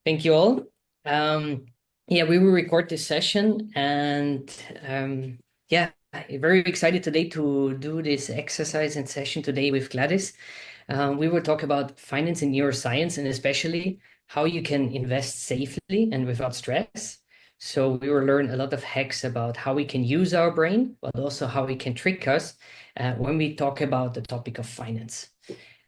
Thank you all. Um, yeah, we will record this session and yeah, very excited today to do this exercise and session today with Gladys. We will talk about finance and neuroscience and especially how you can invest safely and without stress. So we will learn a lot of hacks about how we can use our brain, but also how we can trick us when we talk about the topic of finance.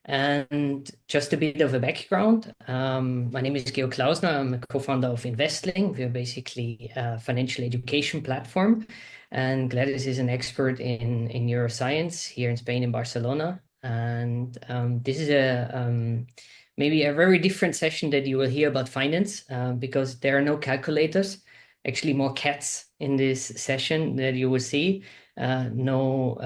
And just a bit of a background. My name is Georg Klausner. I'm a co-founder of Investling. We're basically a financial education platform. And Gladys is an expert in neuroscience here in Spain, in Barcelona. And this is maybe a very different session that you will hear about finance because there are no calculators, actually more cats in this session that you will see no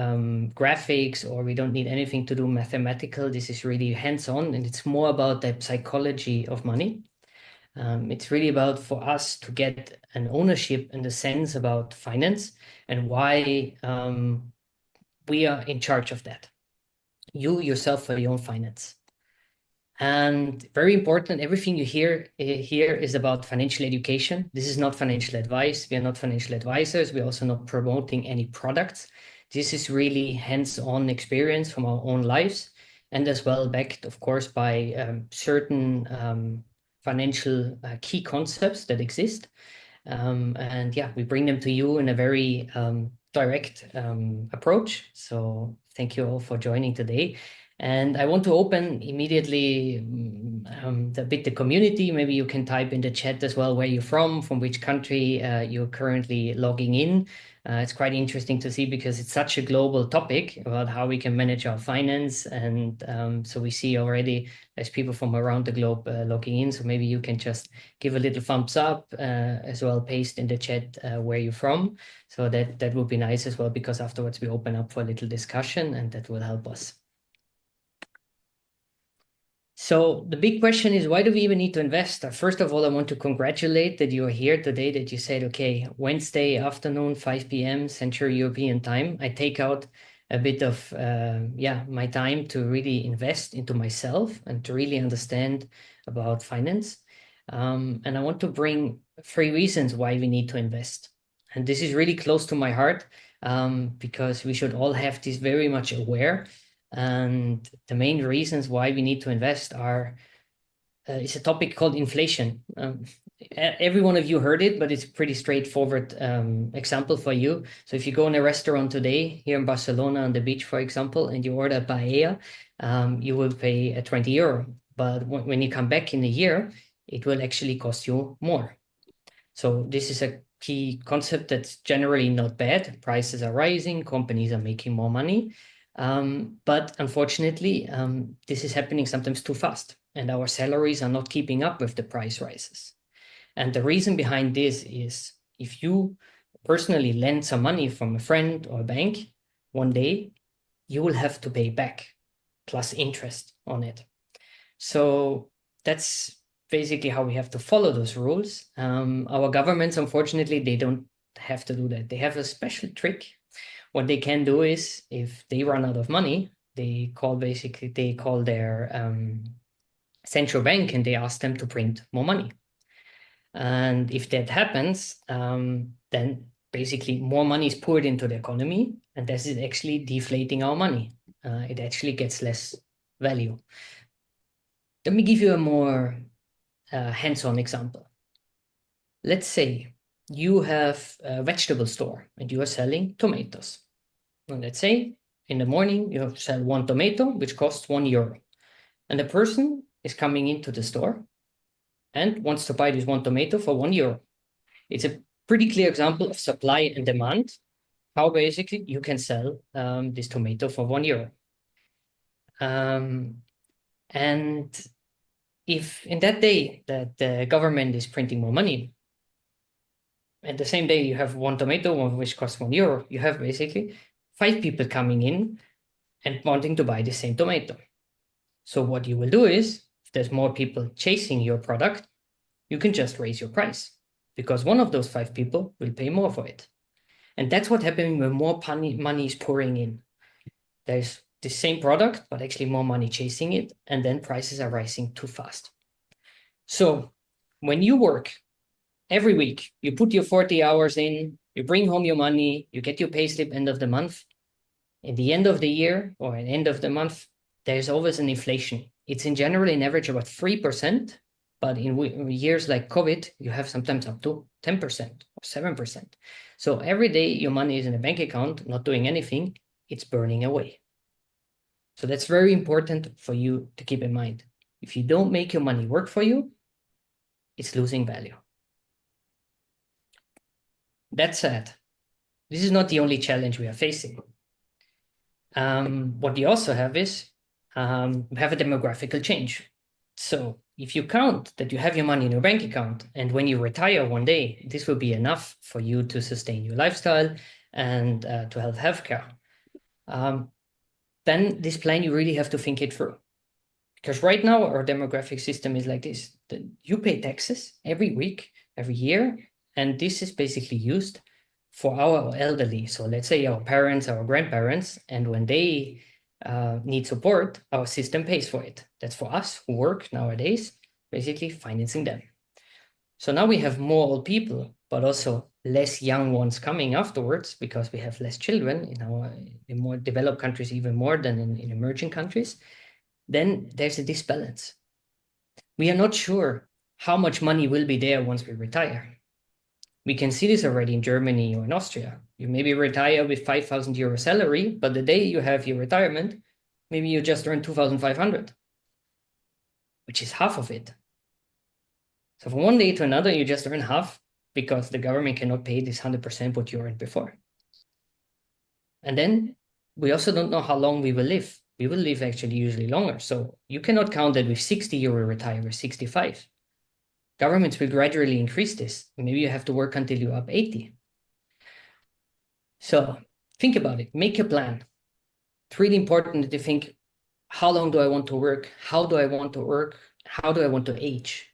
graphics, or we don't need anything to do mathematical. This is really hands-on, and it's more about the psychology of money. It's really about for us to get an ownership and a sense about finance and why we are in charge of that. You yourself for your own finance. And very important, everything you hear here is about financial education. This is not financial advice. We are not financial advisors. We're also not promoting any products. This is really hands-on experience from our own lives, and as well backed, of course, by certain financial key concepts that exist. And yeah, we bring them to you in a very direct approach. So thank you all for joining today. And I want to open immediately the community. Maybe you can type in the chat as well where you're from which country you're currently logging in. It's quite interesting to see because it's such a global topic about how we can manage our finance. And so we see already there's people from around the globe logging in. So maybe you can just give a little thumbs up as well, paste in the chat where you're from. So that would be nice as well, because afterwards we open up for a little discussion and that will help us. So the big question is, why do we even need to invest? First of all, I want to congratulate that you are here today, that you said, okay, Wednesday afternoon, 5 p.m. Central European time. I take out a bit of my time to really invest into myself and to really understand about finance. And I want to bring 3 reasons why we need to invest. And this is really close to my heart because we should all have this very much aware. And the main reasons why we need to invest are it's a topic called inflation. Every one of you heard it, but it's a pretty straightforward example for you. So if you go in a restaurant today here in Barcelona on the beach, for example, and you order paella, you will pay 20 euro. But when you come back in a year, it will actually cost you more. So this is a key concept that's generally not bad. Prices are rising, companies are making more money. But unfortunately, this is happening sometimes too fast, and our salaries are not keeping up with the price rises. And the reason behind this is if you personally lend some money from a friend or a bank, one day you will have to pay back plus interest on it. So that's basically how we have to follow those rules. Our governments, unfortunately, they don't have to do that. They have a special trick. What they can do is, if they run out of money, they call their central bank and they ask them to print more money. And if that happens, then basically more money is poured into the economy, and this is actually deflating our money. It actually gets less value. Let me give you a more hands-on example. Let's say you have a vegetable store and you are selling tomatoes. And let's say in the morning you sell 1 tomato, which costs 1 euro. And the person is coming into the store and wants to buy this 1 tomato for 1 euro. It's a pretty clear example of supply and demand, how basically you can sell this tomato for 1 euro. And if in that day that the government is printing more money, and the same day you have 1 tomato, which costs 1 euro, you have basically 5 people coming in and wanting to buy the same tomato. So what you will do is, if there's more people chasing your product, you can just raise your price because one of those 5 people will pay more for it. And that's what happens when more money is pouring in. There's the same product, but actually more money chasing it, and then prices are rising too fast. So when you work every week, you put your 40 hours in, you bring home your money, you get your pay slip end of the month. At the end of the year or at the end of the month, there's always an inflation. It's in general in average about 3%, but in years like COVID, you have sometimes up to 10% or 7%. So every day your money is in a bank account, not doing anything, it's burning away. So that's very important for you to keep in mind. If you don't make your money work for you, it's losing value. That said, this is not the only challenge we are facing. What we also have is we have a demographical change. So if you count that you have your money in your bank account, and when you retire one day, this will be enough for you to sustain your lifestyle and to have healthcare, then this plan, you really have to think it through. Because right now, our demographic system is like this. You pay taxes every week, every year, and this is basically used for our elderly. So let's say our parents, our grandparents, and when they need support, our system pays for it. That's for us who work nowadays, basically financing them. So now we have more old people, but also less young ones coming afterwards because we have less children in more developed countries, even more than in emerging countries. Then there's a disbalance. We are not sure how much money will be there once we retire. We can see this already in Germany or in Austria. You maybe retire with 5,000 euro salary, but the day you have your retirement, maybe you just earn 2,500, which is half of it. So from one day to another, you just earn half because the government cannot pay this 100% what you earned before. And then we also don't know how long we will live. We will live actually usually longer. So you cannot count that with 60 you will retire with 65. Governments will gradually increase this. Maybe you have to work until you're up 80. So think about it, make a plan. It's really important to think, how long do I want to work? How do I want to work? How do I want to age?